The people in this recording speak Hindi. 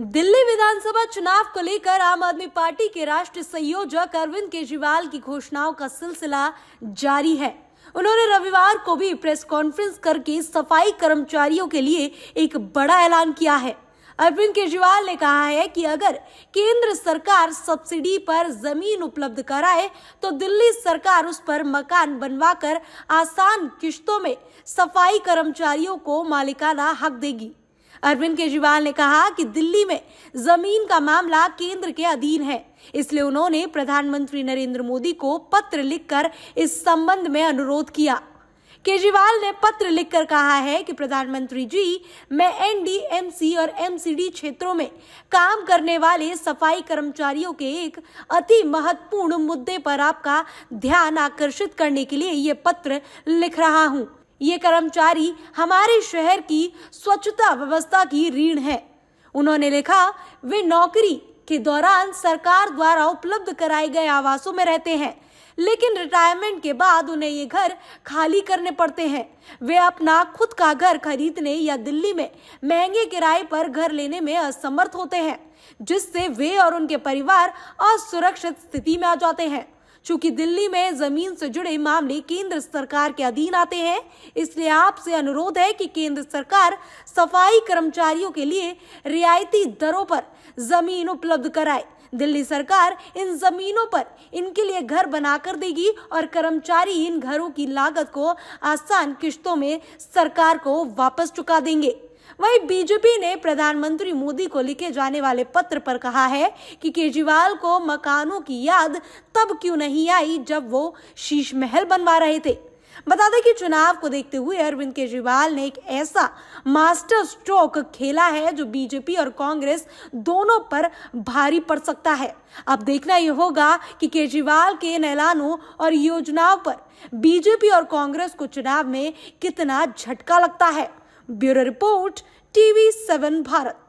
दिल्ली विधानसभा चुनाव को लेकर आम आदमी पार्टी के राष्ट्रीय संयोजक अरविंद केजरीवाल की घोषणाओं का सिलसिला जारी है। उन्होंने रविवार को भी प्रेस कॉन्फ्रेंस करके सफाई कर्मचारियों के लिए एक बड़ा ऐलान किया है। अरविंद केजरीवाल ने कहा है कि अगर केंद्र सरकार सब्सिडी पर जमीन उपलब्ध कराए तो दिल्ली सरकार उस पर मकान बनवाकर आसान किश्तों में सफाई कर्मचारियों को मालिकाना हक देगी। अरविंद केजरीवाल ने कहा कि दिल्ली में जमीन का मामला केंद्र के अधीन है, इसलिए उन्होंने प्रधानमंत्री नरेंद्र मोदी को पत्र लिखकर इस संबंध में अनुरोध किया। केजरीवाल ने पत्र लिखकर कहा है कि प्रधानमंत्री जी, मैं एनडी, एमसी और एमसीडी क्षेत्रों में काम करने वाले सफाई कर्मचारियों के एक अति महत्वपूर्ण मुद्दे पर आपका ध्यान आकर्षित करने के लिए ये पत्र लिख रहा हूँ। ये कर्मचारी हमारे शहर की स्वच्छता व्यवस्था की रीढ़ है। उन्होंने लिखा, वे नौकरी के दौरान सरकार द्वारा उपलब्ध कराए गए आवासों में रहते हैं, लेकिन रिटायरमेंट के बाद उन्हें ये घर खाली करने पड़ते हैं। वे अपना खुद का घर खरीदने या दिल्ली में महंगे किराए पर घर लेने में असमर्थ होते हैं, जिससे वे और उनके परिवार असुरक्षित स्थिति में आ जाते हैं। चूंकि दिल्ली में जमीन से जुड़े मामले केंद्र सरकार के अधीन आते हैं, इसलिए आपसे अनुरोध है कि केंद्र सरकार सफाई कर्मचारियों के लिए रियायती दरों पर जमीन उपलब्ध कराए। दिल्ली सरकार इन जमीनों पर इनके लिए घर बनाकर देगी और कर्मचारी इन घरों की लागत को आसान किश्तों में सरकार को वापस चुका देंगे। वहीं बीजेपी ने प्रधानमंत्री मोदी को लिखे जाने वाले पत्र पर कहा है कि केजरीवाल को मकानों की याद तब क्यों नहीं आई जब वो शीश महल बनवा रहे थे। बता दें कि चुनाव को देखते हुए अरविंद केजरीवाल ने एक ऐसा मास्टर स्ट्रोक खेला है जो बीजेपी और कांग्रेस दोनों पर भारी पड़ सकता है। अब देखना यह होगा कि केजरीवाल के इन ऐलानों और योजनाओं पर बीजेपी और कांग्रेस को चुनाव में कितना झटका लगता है। Bureau report, TV7 Bharat.